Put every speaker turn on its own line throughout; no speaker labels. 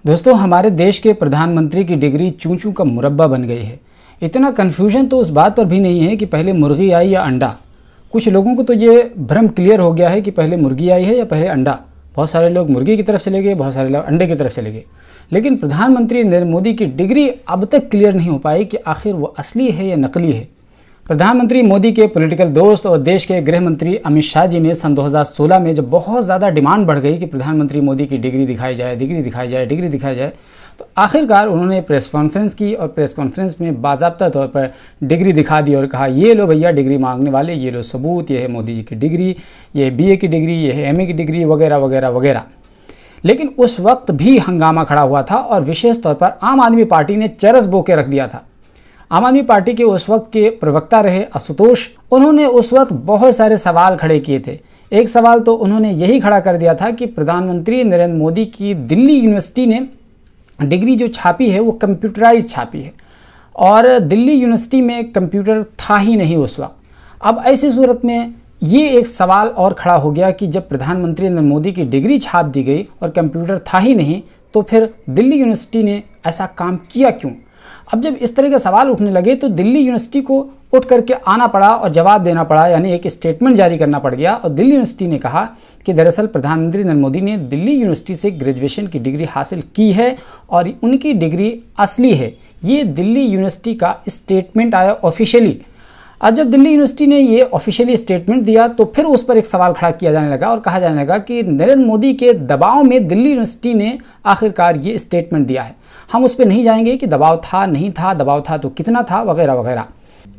दोस्तों, हमारे देश के प्रधानमंत्री की डिग्री चूं चूं का मुरब्बा बन गई है। इतना कन्फ्यूजन तो उस बात पर भी नहीं है कि पहले मुर्गी आई या अंडा। कुछ लोगों को तो ये भ्रम क्लियर हो गया है कि पहले मुर्गी आई है या पहले अंडा। बहुत सारे लोग मुर्गी की तरफ चले गए, बहुत सारे लोग अंडे की तरफ चले गए। लेकिन प्रधानमंत्री नरेंद्र मोदी की डिग्री अब तक क्लियर नहीं हो पाई कि आखिर वो असली है या नकली है। प्रधानमंत्री मोदी के पॉलिटिकल दोस्त और देश के गृह मंत्री अमित शाह जी ने सन 2016 में जब बहुत ज़्यादा डिमांड बढ़ गई कि प्रधानमंत्री मोदी की डिग्री दिखाई जाए, डिग्री दिखाई जाए, डिग्री दिखाई जाए, तो आखिरकार उन्होंने प्रेस कॉन्फ्रेंस की और प्रेस कॉन्फ्रेंस में बाज़ाब्ता तौर पर डिग्री दिखा दी और कहा, ये लो भैया डिग्री मांगने वाले, ये लो सबूत, ये है मोदी जी की डिग्री, ये है BA की डिग्री, ये है MA की डिग्री वगैरह वगैरह वगैरह। लेकिन उस वक्त भी हंगामा खड़ा हुआ था और विशेष तौर पर आम आदमी पार्टी ने चरस बो के रख दिया था। आम आदमी पार्टी के उस वक्त के प्रवक्ता रहे आशुतोष, उन्होंने उस वक्त बहुत सारे सवाल खड़े किए थे। एक सवाल तो उन्होंने यही खड़ा कर दिया था कि प्रधानमंत्री नरेंद्र मोदी की दिल्ली यूनिवर्सिटी ने डिग्री जो छापी है वो कंप्यूटराइज छापी है और दिल्ली यूनिवर्सिटी में कंप्यूटर था ही नहीं उस वक्त। अब ऐसी सूरत में ये एक सवाल और खड़ा हो गया कि जब प्रधानमंत्री नरेंद्र मोदी की डिग्री छाप दी गई और कंप्यूटर था ही नहीं, तो फिर दिल्ली यूनिवर्सिटी ने ऐसा काम किया क्यों? अब जब इस तरह के सवाल उठने लगे तो दिल्ली यूनिवर्सिटी को उठ करके आना पड़ा और जवाब देना पड़ा, यानी एक स्टेटमेंट जारी करना पड़ गया। और दिल्ली यूनिवर्सिटी ने कहा कि दरअसल प्रधानमंत्री नरेंद्र मोदी ने दिल्ली यूनिवर्सिटी से ग्रेजुएशन की डिग्री हासिल की है और उनकी डिग्री असली है। ये दिल्ली यूनिवर्सिटी का स्टेटमेंट आया ऑफिशियली। और जब दिल्ली यूनिवर्सिटी ने ये ऑफिशियली स्टेटमेंट दिया तो फिर उस पर एक सवाल खड़ा किया जाने लगा और कहा जाने लगा कि नरेंद्र मोदी के दबाव में दिल्ली यूनिवर्सिटी ने आखिरकार ये स्टेटमेंट दिया है। हम उस पर नहीं जाएंगे कि दबाव था, नहीं था, दबाव था तो कितना था, वगैरह वगैरह।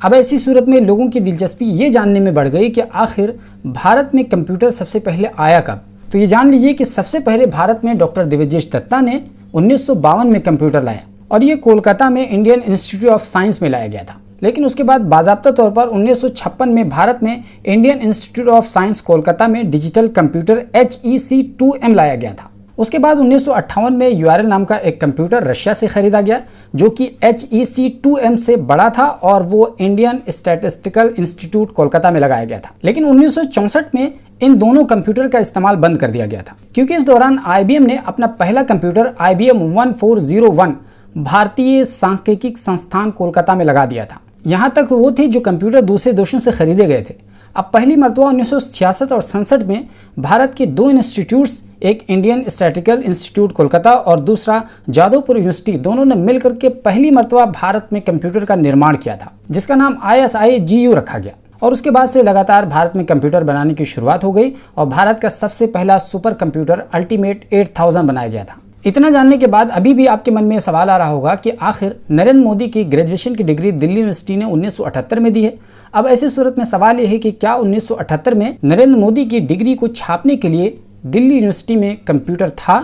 अब ऐसी सूरत में लोगों की दिलचस्पी ये जानने में बढ़ गई कि आखिर भारत में कंप्यूटर सबसे पहले आया कब। तो ये जान लीजिए कि सबसे पहले भारत में डॉक्टर दिव्यज्योति दत्ता ने 1952 में कंप्यूटर लाया और ये कोलकाता में इंडियन इंस्टीट्यूट ऑफ साइंस में लाया गया था। लेकिन उसके बाद बाज़ाब्ता तौर पर 1956 में भारत में Indian institute of science Kolkata में डिजिटल कंप्यूटर HEC2M लाया गया था। उसके बाद 1958 में URL नाम का एक कंप्यूटर रशिया से खरीदा गया जो कि HEC2M से बड़ा था और वो इंडियन स्टैटिस्टिकल इंस्टीट्यूट कोलकाता में लगाया गया था। लेकिन 1964 में इन दोनों कंप्यूटर का इस्तेमाल बंद कर दिया गया था क्योंकि इस दौरान IBM ने अपना पहला कंप्यूटर IBM 1401 भारतीय सांख्यिकी संस्थान कोलकाता में लगा दिया था। यहाँ तक वो थे जो कंप्यूटर दूसरे देशों से खरीदे गए थे। अब पहली मरतबा 1966 और 67 में भारत के दो इंस्टीट्यूट्स, एक इंडियन स्टैटिस्टिकल इंस्टीट्यूट कोलकाता और दूसरा जादवपुर यूनिवर्सिटी, दोनों ने मिलकर के पहली मरतबा भारत में कंप्यूटर का निर्माण किया था जिसका नाम ISIGU रखा गया। और उसके बाद से लगातार भारत में कंप्यूटर बनाने की शुरुआत हो गई और भारत का सबसे पहला सुपर कंप्यूटर अल्टीमेट 8000 बनाया गया था। इतना जानने के बाद अभी भी आपके मन में सवाल आ रहा होगा कि आखिर नरेंद्र मोदी की ग्रेजुएशन की डिग्री दिल्ली यूनिवर्सिटी ने 1978 में दी है। अब ऐसी सूरत में सवाल यह है कि क्या 1978 में नरेंद्र मोदी की डिग्री को छापने के लिए दिल्ली यूनिवर्सिटी में कंप्यूटर था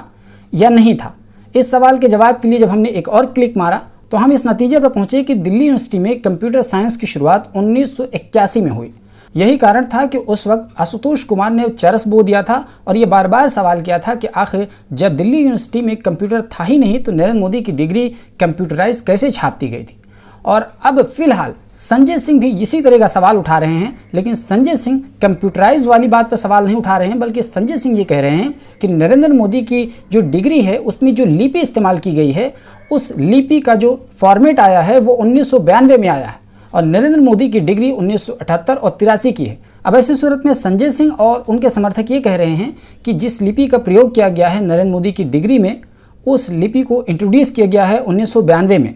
या नहीं था? इस सवाल के जवाब के लिए जब हमने एक और क्लिक मारा तो हम इस नतीजे पर पहुंचे कि दिल्ली यूनिवर्सिटी में कंप्यूटर साइंस की शुरुआत 1981 में हुई। यही कारण था कि उस वक्त आशुतोष कुमार ने चरस बो दिया था और ये बार बार सवाल किया था कि आखिर जब दिल्ली यूनिवर्सिटी में कंप्यूटर था ही नहीं तो नरेंद्र मोदी की डिग्री कंप्यूटराइज कैसे छाप दी गई थी। और अब फिलहाल संजय सिंह भी इसी तरह का सवाल उठा रहे हैं, लेकिन संजय सिंह कंप्यूटराइज वाली बात पर सवाल नहीं उठा रहे हैं, बल्कि संजय सिंह ये कह रहे हैं कि नरेंद्र मोदी की जो डिग्री है उसमें जो लिपि इस्तेमाल की गई है उस लिपि का जो फॉर्मेट आया है वो 1992 में आया है और नरेंद्र मोदी की डिग्री 1978 और 83 की है। अब ऐसी सूरत में संजय सिंह और उनके समर्थक ये कह रहे हैं कि जिस लिपि का प्रयोग किया गया है नरेंद्र मोदी की डिग्री में, उस लिपि को इंट्रोड्यूस किया गया है 1992 में।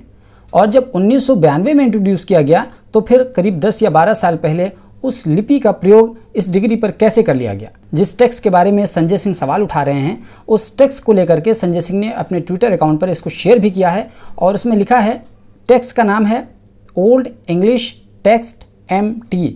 और जब 1992 में इंट्रोड्यूस किया गया तो फिर करीब 10 या 12 साल पहले उस लिपि का प्रयोग इस डिग्री पर कैसे कर लिया गया? जिस टेक्स्ट के बारे में संजय सिंह सवाल उठा रहे हैं उस टेक्स्ट को लेकर के संजय सिंह ने अपने ट्विटर अकाउंट पर इसको शेयर भी किया है और उसमें लिखा है, टेक्स्ट का नाम है ओल्ड इंग्लिश टेक्स्ट MT।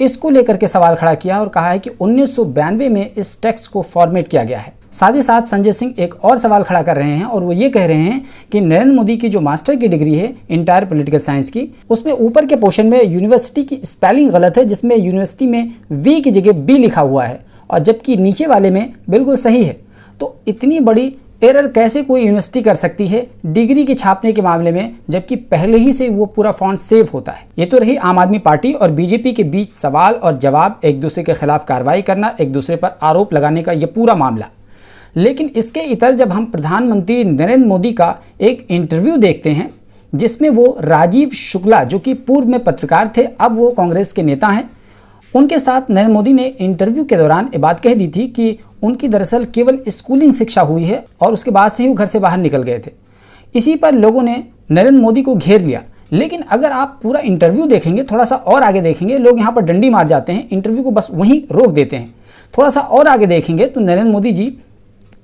इसको लेकर के सवाल खड़ा किया और कहा है कि 1992 में इस टेक्स्ट को फॉर्मेट किया गया है। साथ ही साथ संजय सिंह एक और सवाल खड़ा कर रहे हैं और वो ये कह रहे हैं कि नरेंद्र मोदी की जो मास्टर की डिग्री है इंटायर पॉलिटिकल साइंस की, उसमें ऊपर के पोर्शन में यूनिवर्सिटी की स्पेलिंग गलत है जिसमें यूनिवर्सिटी में V की जगह B लिखा हुआ है और जबकि नीचे वाले में बिल्कुल सही है। तो इतनी बड़ी एरर कैसे कोई यूनिवर्सिटी कर सकती है डिग्री के छापने के मामले में, जबकि पहले ही से वो पूरा फॉन्ट सेव होता है? ये तो रही आम आदमी पार्टी और बीजेपी के बीच सवाल और जवाब, एक दूसरे के खिलाफ कार्रवाई करना, एक दूसरे पर आरोप लगाने का ये पूरा मामला। लेकिन इसके इतर जब हम प्रधानमंत्री नरेंद्र मोदी का एक इंटरव्यू देखते हैं जिसमें वो राजीव शुक्ला, जो कि पूर्व में पत्रकार थे, अब वो कांग्रेस के नेता हैं, उनके साथ नरेंद्र मोदी ने इंटरव्यू के दौरान ये बात कह दी थी कि उनकी दरअसल केवल स्कूलिंग शिक्षा हुई है और उसके बाद से ही वो घर से बाहर निकल गए थे। इसी पर लोगों ने नरेंद्र मोदी को घेर लिया। लेकिन अगर आप पूरा इंटरव्यू देखेंगे, थोड़ा सा और आगे देखेंगे, लोग यहाँ पर डंडी मार जाते हैं, इंटरव्यू को बस वहीं रोक देते हैं। थोड़ा सा और आगे देखेंगे तो नरेंद्र मोदी जी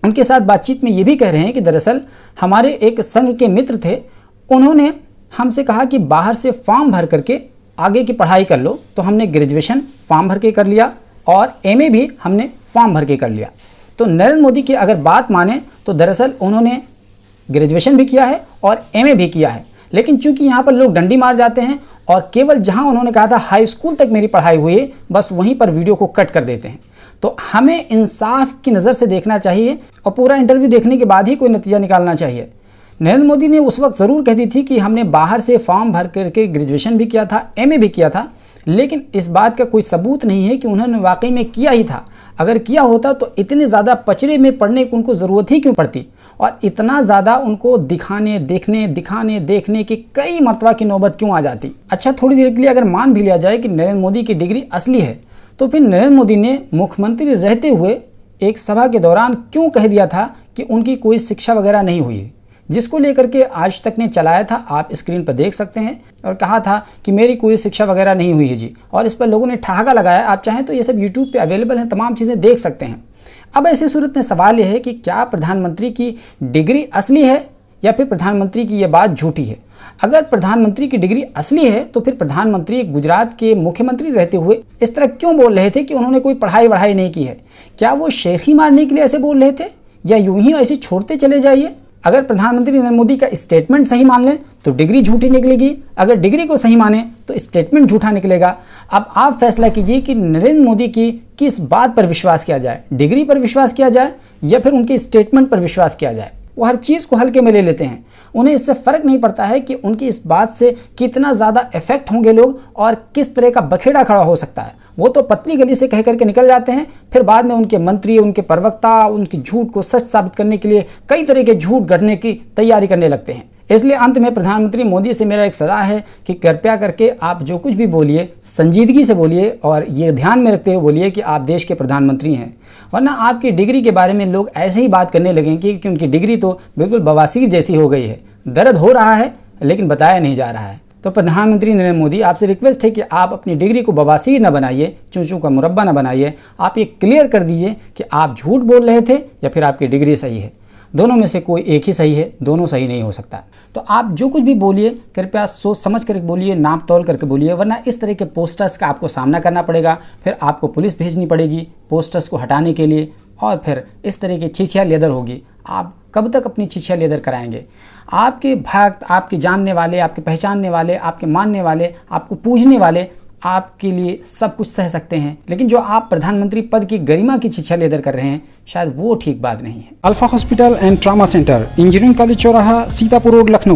उनके साथ बातचीत में ये भी कह रहे हैं कि दरअसल हमारे एक संघ के मित्र थे, उन्होंने हमसे कहा कि बाहर से फॉर्म भर करके आगे की पढ़ाई कर लो, तो हमने ग्रेजुएशन फॉर्म भर के कर लिया और एमए भी हमने फॉर्म भर के कर लिया। तो नरेंद्र मोदी की अगर बात माने तो दरअसल उन्होंने ग्रेजुएशन भी किया है और एमए भी किया है, लेकिन चूंकि यहाँ पर लोग डंडी मार जाते हैं और केवल जहाँ उन्होंने कहा था हाई स्कूल तक मेरी पढ़ाई हुई है, बस वहीं पर वीडियो को कट कर देते हैं। तो हमें इंसाफ की नज़र से देखना चाहिए और पूरा इंटरव्यू देखने के बाद ही कोई नतीजा निकालना चाहिए। नरेंद्र मोदी ने उस वक्त ज़रूर कह दी थी कि हमने बाहर से फॉर्म भर करके ग्रेजुएशन भी किया था, एमए भी किया था, लेकिन इस बात का कोई सबूत नहीं है कि उन्होंने वाकई में किया ही था। अगर किया होता तो इतने ज़्यादा पचड़े में पड़ने की उनको ज़रूरत ही क्यों पड़ती, और इतना ज़्यादा उनको दिखाने देखने की कई मरतबा की नौबत क्यों आ जाती। अच्छा, थोड़ी देर के लिए अगर मान भी लिया जाए कि नरेंद्र मोदी की डिग्री असली है, तो फिर नरेंद्र मोदी ने मुख्यमंत्री रहते हुए एक सभा के दौरान क्यों कह दिया था कि उनकी कोई शिक्षा वगैरह नहीं हुई, जिसको लेकर के आज तक ने चलाया था, आप स्क्रीन पर देख सकते हैं, और कहा था कि मेरी कोई शिक्षा वगैरह नहीं हुई है जी, और इस पर लोगों ने ठहाका लगाया। आप चाहें तो ये सब यूट्यूब पे अवेलेबल हैं, तमाम चीज़ें देख सकते हैं। अब ऐसी सूरत में सवाल यह है कि क्या प्रधानमंत्री की डिग्री असली है या फिर प्रधानमंत्री की यह बात झूठी है। अगर प्रधानमंत्री की डिग्री असली है तो फिर प्रधानमंत्री गुजरात के मुख्यमंत्री रहते हुए इस तरह क्यों बोल रहे थे कि उन्होंने कोई पढ़ाई वढ़ाई नहीं की है। क्या वो शेखी मारने के लिए ऐसे बोल रहे थे या यूं ही ऐसे छोड़ते चले जाइए। अगर प्रधानमंत्री नरेंद्र मोदी का स्टेटमेंट सही मान लें तो डिग्री झूठी निकलेगी, अगर डिग्री को सही माने तो स्टेटमेंट झूठा निकलेगा। अब आप फैसला कीजिए कि नरेंद्र मोदी की किस बात पर विश्वास किया जाए, डिग्री पर विश्वास किया जाए या फिर उनके स्टेटमेंट पर विश्वास किया जाए। वो हर चीज़ को हल्के में ले लेते हैं, उन्हें इससे फ़र्क नहीं पड़ता है कि उनकी इस बात से कितना ज़्यादा इफेक्ट होंगे लोग और किस तरह का बखेड़ा खड़ा हो सकता है। वो तो पतली गली से कह करके निकल जाते हैं, फिर बाद में उनके मंत्री, उनके प्रवक्ता उनकी झूठ को सच साबित करने के लिए कई तरह के झूठ गढ़ने की तैयारी करने लगते हैं। इसलिए अंत में प्रधानमंत्री मोदी से मेरा एक सलाह है कि कृपया करके आप जो कुछ भी बोलिए संजीदगी से बोलिए और ये ध्यान में रखते हुए बोलिए कि आप देश के प्रधानमंत्री हैं, वरना आपकी डिग्री के बारे में लोग ऐसे ही बात करने लगेंगे कि उनकी डिग्री तो बिल्कुल बवासीर जैसी हो गई है, दर्द हो रहा है लेकिन बताया नहीं जा रहा है। तो प्रधानमंत्री नरेंद्र मोदी, आपसे रिक्वेस्ट है कि आप अपनी डिग्री को बवासीर न बनाइए, चूं का मुरब्बा न बनाइए। आप ये क्लियर कर दीजिए कि आप झूठ बोल रहे थे या फिर आपकी डिग्री सही है। दोनों में से कोई एक ही सही है, दोनों सही नहीं हो सकता। तो आप जो कुछ भी बोलिए कृपया सोच समझ कर बोलिए, नाप तोल करके बोलिए, वरना इस तरह के पोस्टर्स का आपको सामना करना पड़ेगा। फिर आपको पुलिस भेजनी पड़ेगी पोस्टर्स को हटाने के लिए, और फिर इस तरह की छिछिया लेदर होगी। आप कब तक अपनी छिछिया लेदर कराएंगे। आपके भक्त, आपके जानने वाले, आपके पहचानने वाले, आपके मानने वाले, आपको पूजने वाले आपके लिए सब कुछ सह सकते हैं, लेकिन जो आप प्रधानमंत्री पद की गरिमा की छिछिया लेदर कर रहे हैं, शायद वो ठीक बात नहीं है।
Alpha hospital and trauma centre, engineering college चौराहा, सीतापुर रोड, लखनऊ।